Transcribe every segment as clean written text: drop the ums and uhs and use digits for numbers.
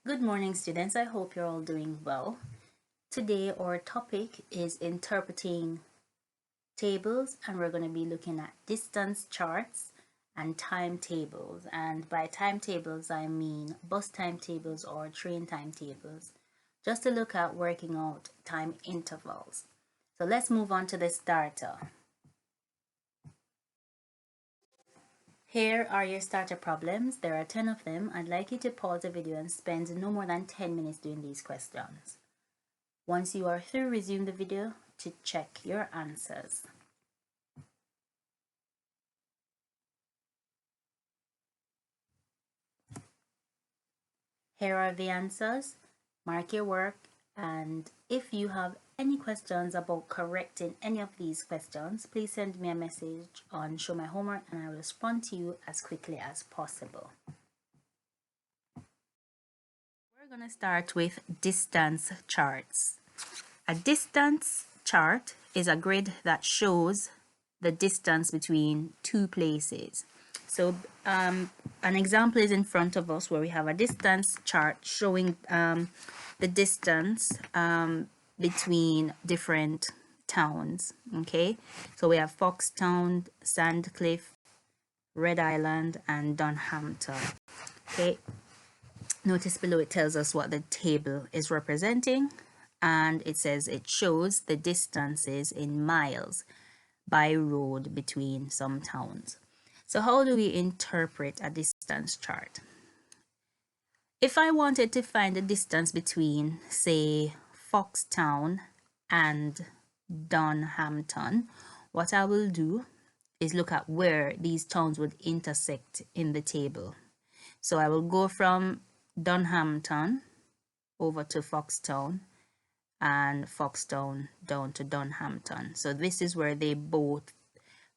Good morning, students. I hope you're all doing well. Today, our topic is interpreting tables, and we're going to be looking at distance charts and timetables. And by timetables, I mean bus timetables or train timetables, just to look at working out time intervals. So let's move on to the starter. Here are your starter problems. There are 10 of them. I'd like you to pause the video and spend no more than 10 minutes doing these questions. Once you are through, resume the video to check your answers. Here are the answers. Mark your work, and if you have any questions about correcting any of these questions, please send me a message on Show My Homework and I will respond to you as quickly as possible. We're going to start with distance charts. A distance chart is a grid that shows the distance between two places. So an example is in front of us where we have a distance chart showing the distance between different towns. Okay, so we have Foxtown, Sandcliffe, Red Island, and Dunhampton. Okay, notice below it tells us what the table is representing, and it says it shows the distances in miles by road between some towns. So how do we interpret a distance chart? If I wanted to find the distance between, say, Foxtown and Dunhampton, what I will do is look at where these towns would intersect in the table. So I will go from Dunhampton over to Foxtown and Foxtown down to Dunhampton. So this is where they both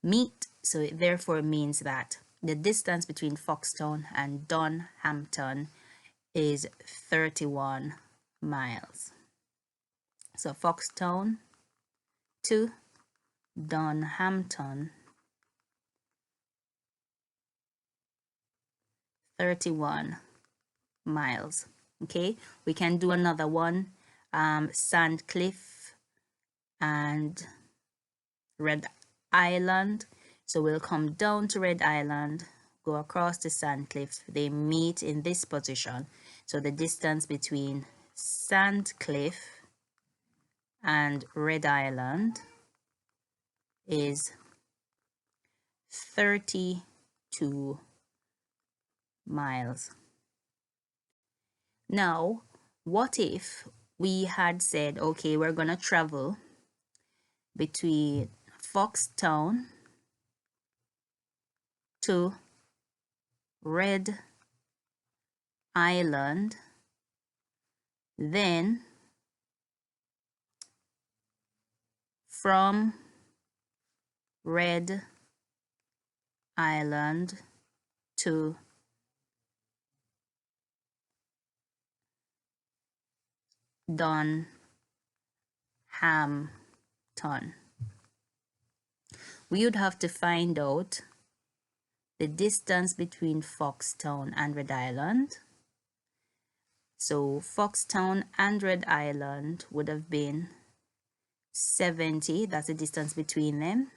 meet. So it therefore means that the distance between Foxtown and Dunhampton is 31 miles. So Foxtown to Dunhampton, 31 miles. Okay, we can do another one, Sandcliffe and Red Island. So we'll come down to Red Island, go across to Sandcliffe. They meet in this position. So the distance between Sandcliffe and Red Island is 32 miles. Now, what if we had said, okay, we're going to travel between Foxtown to Red Island, then from Red Island to Dunhampton. We would have to find out the distance between Foxtown and Red Island. So Foxtown and Red Island would have been 70. That's the distance between them.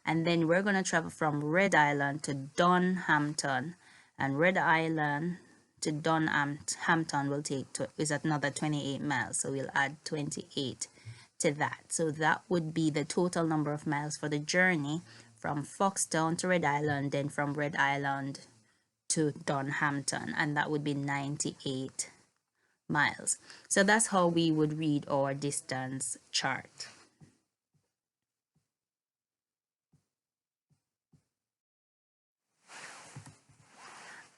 And then we're going to travel from Red Island to Dunhampton, and Red Island to Dunhampton will take is another 28 miles. So we'll add 28 to that. So that would be the total number of miles for the journey from Foxtown to Red Island, then from Red Island to Dunhampton, and that would be 98 miles. So that's how we would read our distance chart.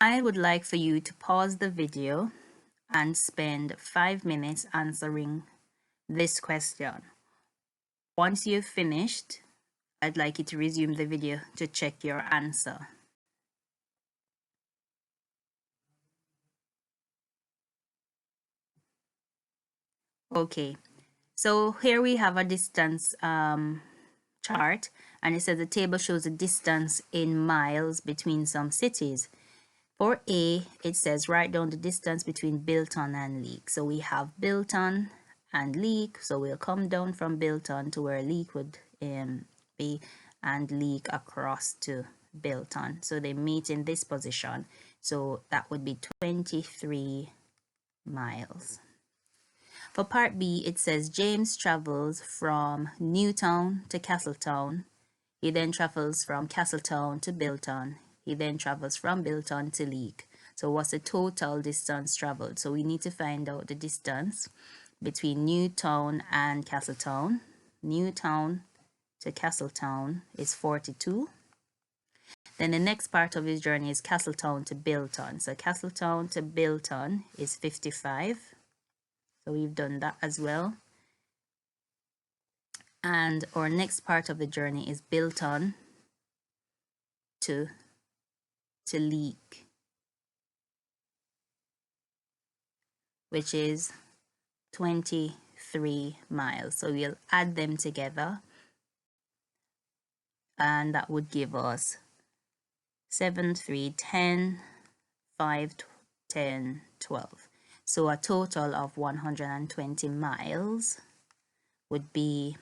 I would like for you to pause the video and spend 5 minutes answering this question. Once you've finished, I'd like you to resume the video to check your answer. Okay, so here we have a distance chart, and it says the table shows the distance in miles between some cities. For A, it says write down the distance between Bilton and Leek. So we have Bilton and Leek, so we'll come down from Bilton to where Leek would be, and Leek across to Bilton. So they meet in this position, so that would be 23 miles. For part B, it says James travels from Newtown to Castletown. He then travels from Castletown to Bilton. He then travels from Bilton to Leek. So what's the total distance traveled? So we need to find out the distance between Newtown and Castletown. Newtown to Castletown is 42. Then the next part of his journey is Castletown to Bilton. So Castletown to Bilton is 55. So we've done that as well. And our next part of the journey is Bilton to Leek, which is 23 miles. So we'll add them together, and that would give us 7, 3, 10, 5, 10, 12. So a total of 120 miles would be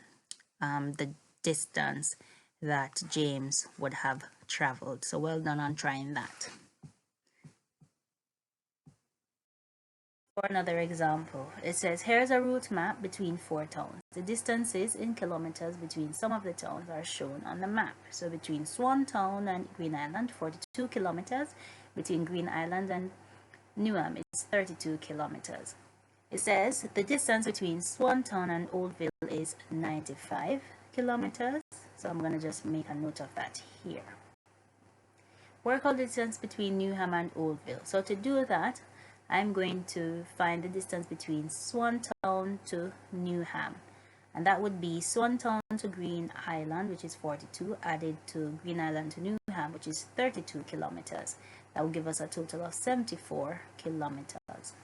the distance that James would have traveled. So well done on trying that. For another example, it says here's a route map between 4 towns. The distances in kilometers between some of the towns are shown on the map. So between Swan Town and Green Island, 42 kilometers. Between Green Island and Newham, it's 32 kilometers. It says the distance between Swan Town and Oldville is 95 kilometers. So I'm going to just make a note of that here. Work out the distance between Newham and Oldville. So to do that, I'm going to find the distance between Swantown to Newham, and that would be Swantown to Green Island, which is 42, added to Green Island to Newham, which is 32 kilometers. That will give us a total of 74 kilometers.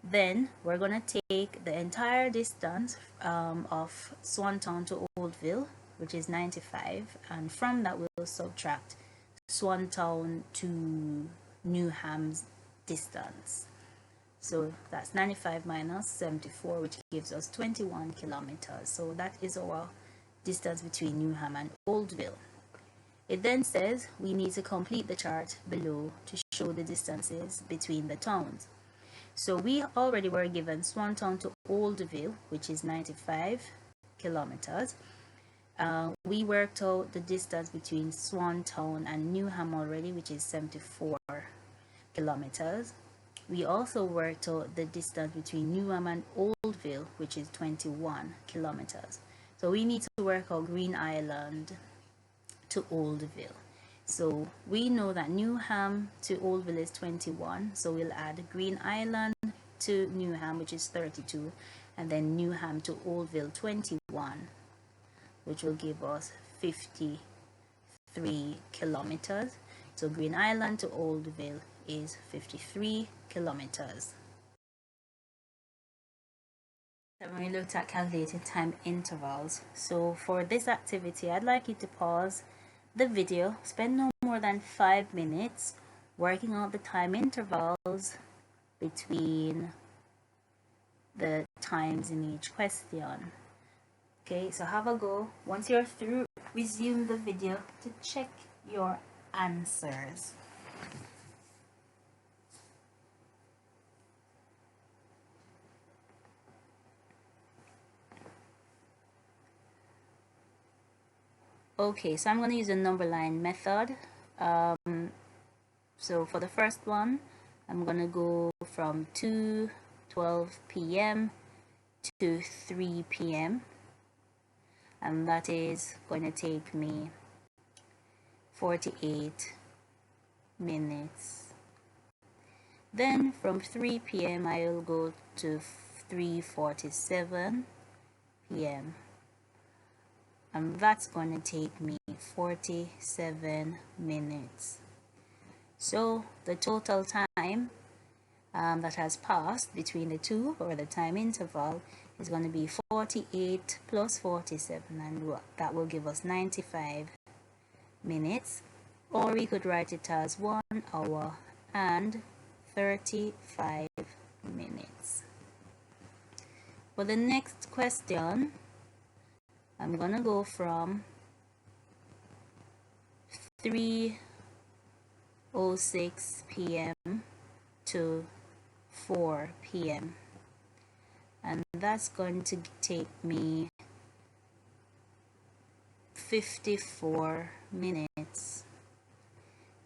Then we're going to take the entire distance of Swantown to Oldville, which is 95, and from that we'll subtract Swantown to Newham's distance. So that's 95 minus 74, which gives us 21 kilometers. So that is our distance between Newham and Oldville. It then says we need to complete the chart below to show the distances between the towns. So we already were given Swantown to Oldville, which is 95 kilometers. We worked out the distance between Swantown and Newham already, which is 74 kilometers. We also worked out the distance between Newham and Oldville, which is 21 kilometers. So we need to work out Green Island to Oldville. So we know that Newham to Oldville is 21, so we'll add Green Island to Newham, which is 32, and then Newham to Oldville 21, which will give us 53 kilometers. So Green Island to Oldville is 53 kilometers. Then we looked at calculating time intervals. So for this activity, I'd like you to pause the video, spend no more than 5 minutes working out the time intervals between the times in each question. Okay, so have a go. Once you're through, resume the video to check your answers. Okay, so I'm going to use a number line method. So for the first one, I'm going to go from 2:12 p.m. to 3 p.m. and that is going to take me 48 minutes. Then from 3 p.m. I will go to 3:47 p.m. and that's going to take me 47 minutes. So the total time that has passed between the two, or the time interval, is going to be 48 plus 47, and that will give us 95 minutes. or we could write it as 1 hour and 35 minutes. For the next question, I'm gonna go from 3:06 p.m. to 4 p.m. and that's going to take me 54 minutes.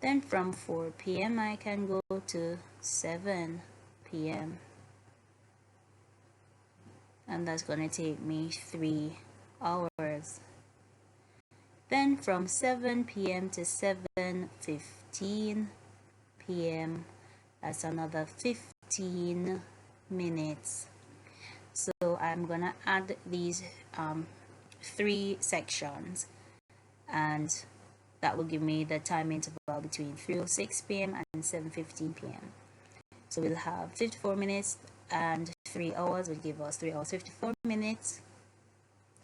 Then from 4 p.m. I can go to 7 p.m. and that's going to take me 3 hours. Then from 7 p.m. to 7:15 p.m. that's another 15 minutes. So I'm gonna add these 3 sections, and that will give me the time interval between 3:06 p.m. and 7:15 p.m. So we'll have 54 minutes and 3 hours will give us 3 hours 54 minutes,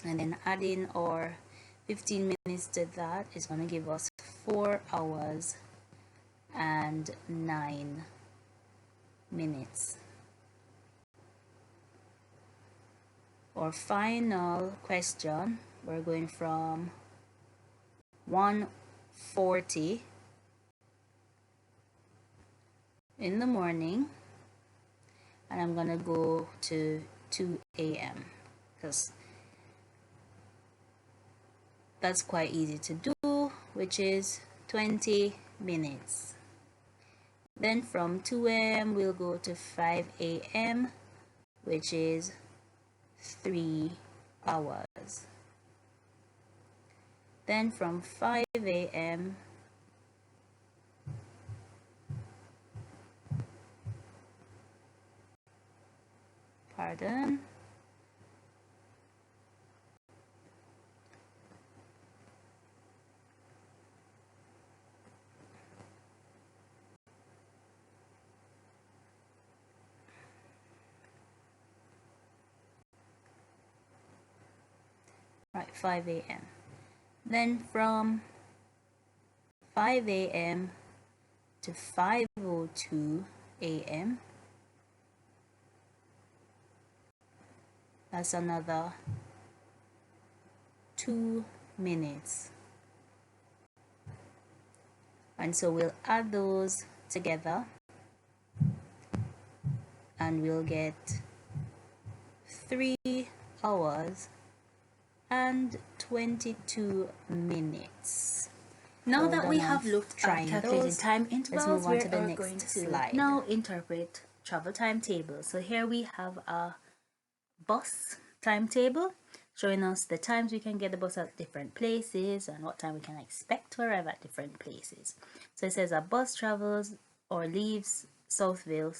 and then adding our 15 minutes to that is going to give us 4 hours and 9 minutes. Our final question, we're going from 1:40 in the morning and I'm gonna go to 2 a.m. because that's quite easy to do, which is 20 minutes. Then from 2 a.m. we'll go to 5 a.m. which is 3 hours. Then from 5 a.m. pardon, right, 5 a.m. Then from 5 a.m. to 5:02 a.m. that's another 2 minutes. And so we'll add those together and we'll get 3 hours and 22 minutes. Now that we have looked at calculating time intervals, let's move on to the next slide. Now interpret travel timetable. So here we have a bus timetable showing us the times we can get the bus at different places and what time we can expect to arrive at different places. So it says a bus travels or leaves Southville,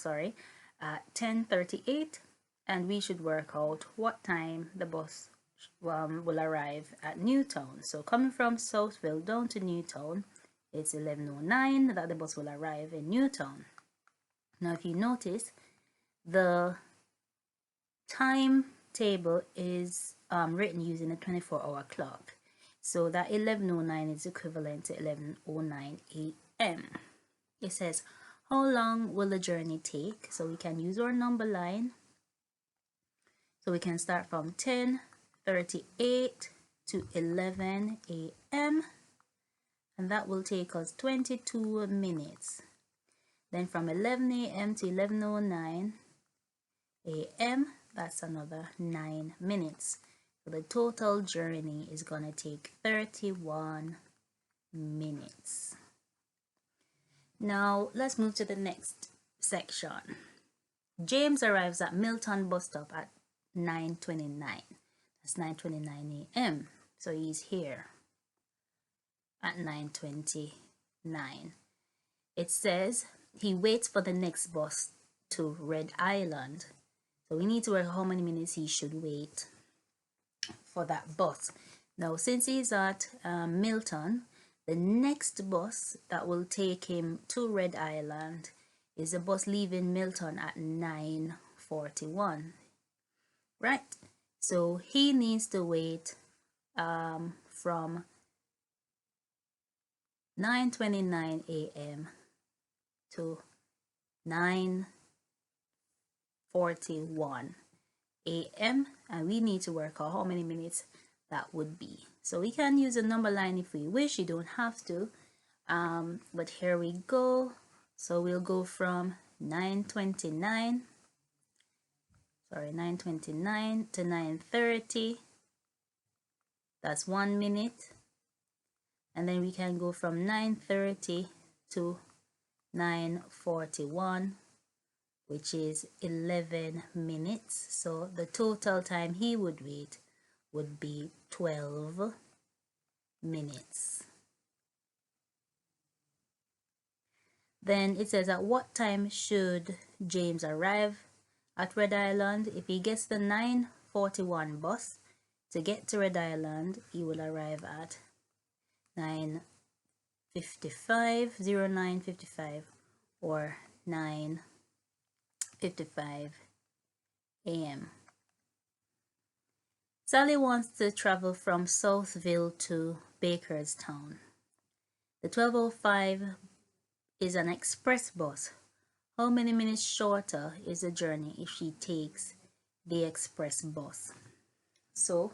at 10:38, and we should work out what time the bus will arrive at Newtown. So coming from Southville down to Newtown, it's 11:09 that the bus will arrive in Newtown. Now if you notice, the timetable is written using a 24-hour clock. So that 11:09 is equivalent to 11:09 a.m. It says, how long will the journey take? So we can use our number line. So we can start from 10:38 to 11 a.m. and that will take us 22 minutes. Then from 11 a.m. to 11:09 a.m. that's another 9 minutes. So the total journey is gonna take 31 minutes. Now let's move to the next section. James arrives at Milton bus stop at 9:29. That's 9:29 a.m. So he's here at 9:29. It says he waits for the next bus to Red Island. So we need to work how many minutes he should wait for that bus. Now since he's at Milton, the next bus that will take him to Red Island is a bus leaving Milton at 9:41. Right, so he needs to wait from 9:29 a.m. to 9:41 a.m. and we need to work out how many minutes that would be. So we can use a number line if we wish, you don't have to, but here we go. So we'll go from 9:29 to 9:30. That's 1 minute. And then we can go from 9:30 to 9:41, which is 11 minutes. So the total time he would wait would be 12 minutes. Then it says, at what time should James arrive at Red Island? If he gets the 9:41 bus, to get to Red Island, he will arrive at 9:55, 09:55, or 9:55 a.m. Sally wants to travel from Southville to Bakerstown. The 12:05 is an express bus. How many minutes shorter is the journey if she takes the express bus? So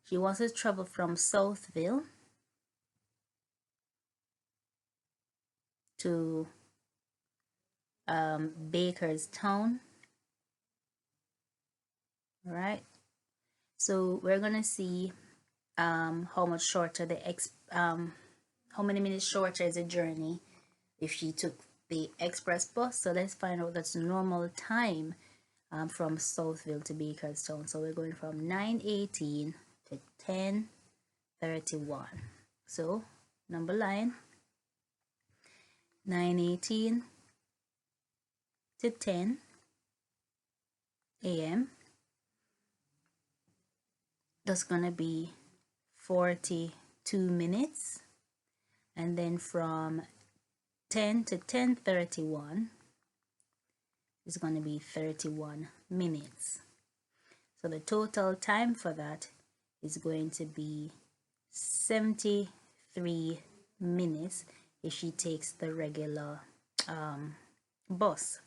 she wants to travel from Southville to Bakerstown. All right. So we're gonna see how much shorter how many minutes shorter is the journey if she took the express bus. So let's find out that's normal time from Southville to Bakerstown. So we're going from 9:18 to 10:31. So number line, 9:18 to 10 a.m. That's gonna be 42 minutes. And then from 10 to 10:31 is going to be 31 minutes. So the total time for that is going to be 73 minutes if she takes the regular bus.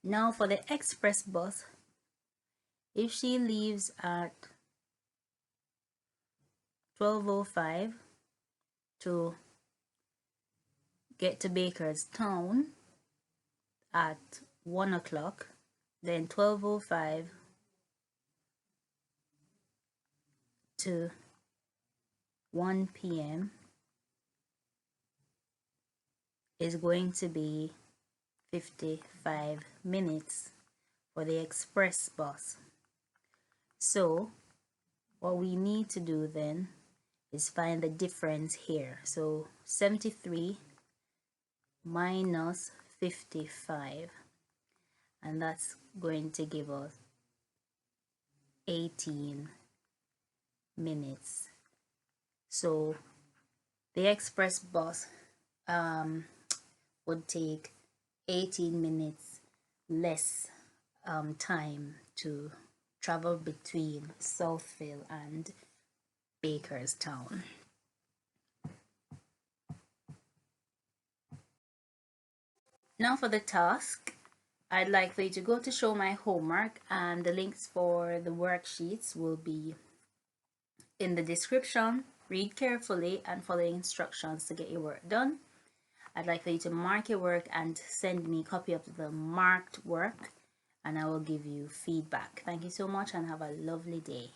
Now for the express bus, if she leaves at 12:05 to get to Bakerstown at 1 o'clock, then 12:05 to 1 p.m. is going to be 55 minutes for the express bus. So what we need to do then is find the difference here. So 73 minus 55, and that's going to give us 18 minutes. So the express bus would take 18 minutes less time to travel between Southville and Bakerstown. Now for the task, I'd like for you to go to show my homework, and the links for the worksheets will be in the description. Read carefully and follow the instructions to get your work done. I'd like for you to mark your work and send me a copy of the marked work, and I will give you feedback. Thank you so much and have a lovely day.